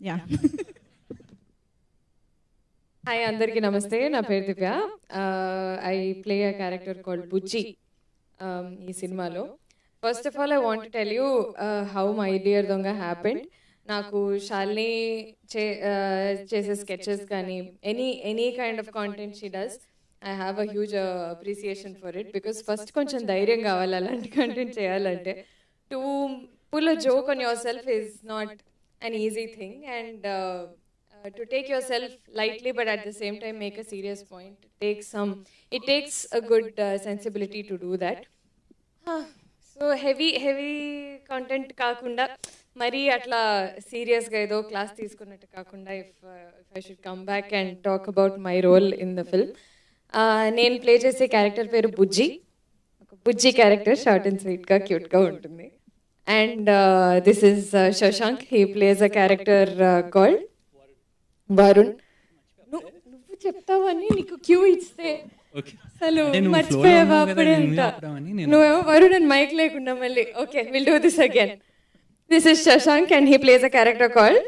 Yeah. Hi అందరికీ నమస్తే, నా పేరు Divya. I play a character called Bujji ఈ సినిమాలో. First of all I want to tell you how my dear Donga happened. నాకు శాలిని చేసే స్కెచెస్ కానీ any kind of content she does, I have a huge appreciation for it. Because first కొంచెం ధైర్యం కావాలి అలాంటి content చేయాలంటే. To pull a joke on yourself is not an easy thing, and to take yourself lightly but at the same time make a serious point, it takes a good sensibility to do that. So heavy content కాకుండా మరీ అట్లా సీరియస్గా ఏదో class తీసుకున్నట్టు కాకుండా, if I should come back and talk about my role in the film, నేను play చేసే character పేరు బుజ్జి. ఒక బుజ్జి క్యారెక్టర్, షార్ట్ అండ్ స్వీట్గా క్యూట్గా ఉంటుంది. And this is Shashank. He plays a character called Varun. నువ్వు చెప్తావని నీకు క్యూ ఇస్తే అసలు మర్చిపోయావా అప్పుడే అంట. నువ్వేమో వరుణ్ అని మైక్ లేకుండా మళ్ళీ. Okay, will do this again. This is Shashank and he plays a character called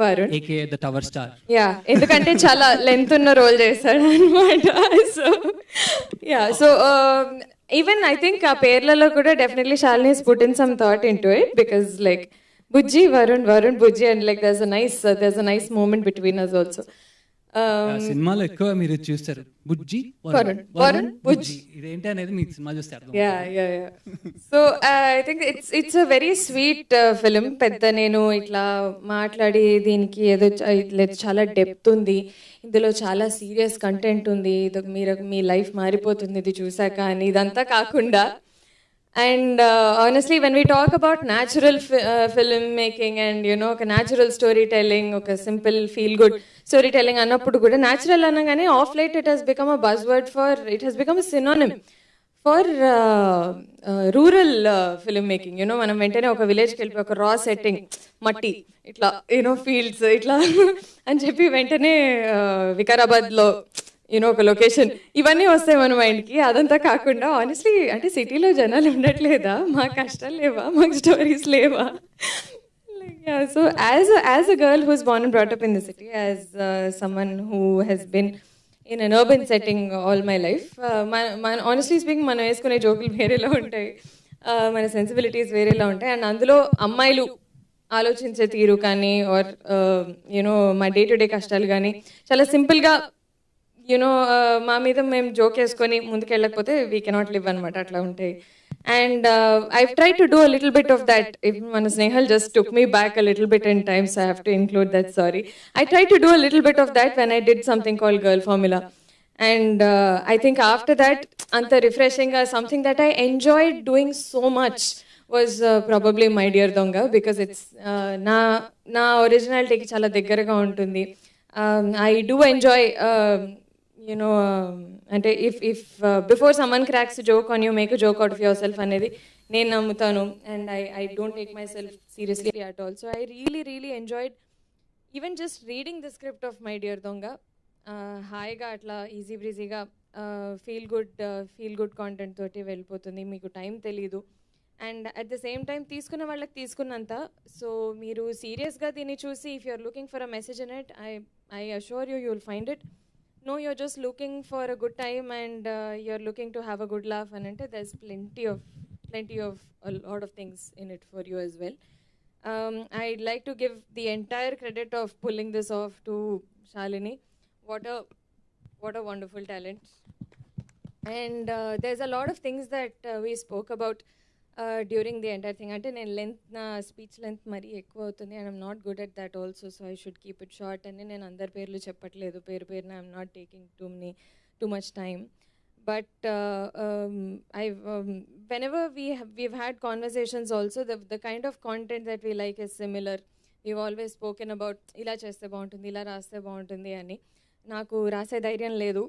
Varun, aka the Tower Star. Yeah, ఎందుకంటే చాలా లెంత్ ఉన్న రోల్ చేస్తాడు అనమాట. సో even I think ఆ పేర్లలో కూడా definitely Shalini has put in some thought into it, because like Bujji, Varun, Bujji, and like there's a nice moment between us also. సినిమాలో ఎక్కువ మీరు చూస్తారు బుజ్జి వరుణ్ బుజ్జి, ఇదేంటి అనేది మీకు సినిమా చూస్తే అర్థం. Yeah. So I think it's a very sweet film. పెద్ద నేను ఇట్లా మాట్లాడి దీనికి ఏదో చాలా డెప్త్ ఉంది, ఇందులో చాలా సీరియస్ కంటెంట్ ఉంది, మీ లైఫ్ మారిపోతుంది ఇది చూసాక అని ఇదంతా కాకుండా. And honestly, when we talk about natural film making and ఒక natural storytelling, ఒక simple feel good storytelling అన్నప్పుడు కూడా natural అనగానే off late it has become a buzzword it has become a synonym for rural film making. మనం వెంటనే ఒక విలేజ్కి వెళ్ళిపోయి ఒక రా సెట్టింగ్, మట్టి ఇట్లా ఫీల్డ్స్ ఇట్లా అని చెప్పి వెంటనే వికారాబాద్లో ఒక లొకేషన్ ఇవన్నీ వస్తాయి మన మైండ్కి. అదంతా కాకుండా ఆనెస్ట్లీ అంటే సిటీలో జనాలు ఉండట్లేదా, మాకు కష్టాలు లేవా, మాకు స్టోరీస్ లేవా? So as a girl who is born and brought up in the city, as someone who has been in an urban setting all my life, మన ఆనెస్ట్లీ స్పీకింగ్ మనం వేసుకునే జోకులు వేరేలా ఉంటాయి, మన సెన్సిబిలిటీస్ వేరేలా ఉంటాయి. అండ్ అందులో అమ్మాయిలు ఆలోచించే తీరు కానీ ఆర్ మా డే టు డే కష్టాలు కానీ చాలా సింపుల్గా మా మీద మేము జోక్ వేసుకొని ముందుకెళ్ళకపోతే వీ కెనాట్ లివ్ అనమాట, అట్లా ఉంటాయి. And I try to do a little bit of that. మన Snehal just took me back a little bit in times, I have to include that. Sorry, I try to do a little bit of that when I did something called girl formula. And I think after that అంత refreshing, something that I enjoyed doing so much was probably My Dear Donga, because it's నా ఒరిజినాలిటీకి చాలా దగ్గరగా ఉంటుంది. I do enjoy అంటే if before someone cracks joke on you make a joke out of yourself అనేది నేను నమ్ముతాను. And I don't take myself seriously at all. So I really enjoyed even just reading the script of my dear Donga. హాయిగా అట్లా easy బ్రీజీగా feel good content తోటి వెళ్ళిపోతుంది, మీకు time తెలీదు. And at the same time తీసుకున్న వాళ్ళకి తీసుకున్నంత. సో మీరు సీరియస్గా దీన్ని చూసి if you're looking for a message in it, I assure you will find it. No, you're just looking for a good time and you're looking to have a good laugh, and there's plenty of a lot of things in it for you as well. I'd like to give the entire credit of pulling this off to Shalini. What a wonderful talent. And there's a lot of things that we spoke about during the entire thing. అంటే నేను నా speech length మరీ ఎక్కువ అవుతుంది, and I'm not good at that also, so I should keep it short. అని నేను అందరి పేర్లు చెప్పట్లేదు, పేరున I'm not taking too much time. But whenever we've had conversations also, the kind of content that we like is similar. We've always spoken about ఇలా చేస్తే బాగుంటుంది, ఇలా రాస్తే బాగుంటుంది అని. నాకు రాసే ధైర్యం లేదు,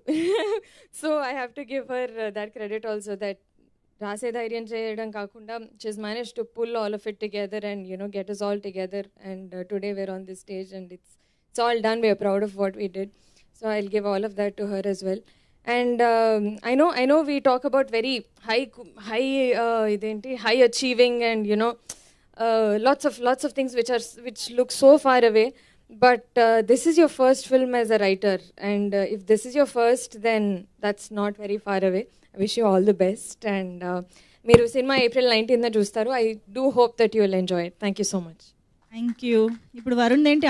so I have to give her that credit also, that రాసే ధైర్యం చేయడం కాకుండా she's managed to pull all of it together and get us all together, and today we're on this stage and it's all done. We're proud of what we did, so I'll give all of that to her as well. And I know we talk about very high achieving and lots of things which look so far away. But this is your first film as a writer, and if this is your first, then that's not very far away. I wish you all the best, and మీరు cinema April 19th చూస్తారు. I do hope that you will enjoy it. Thank you so much. Thank you. ఇప్పుడు వరుణ్ ఏంటి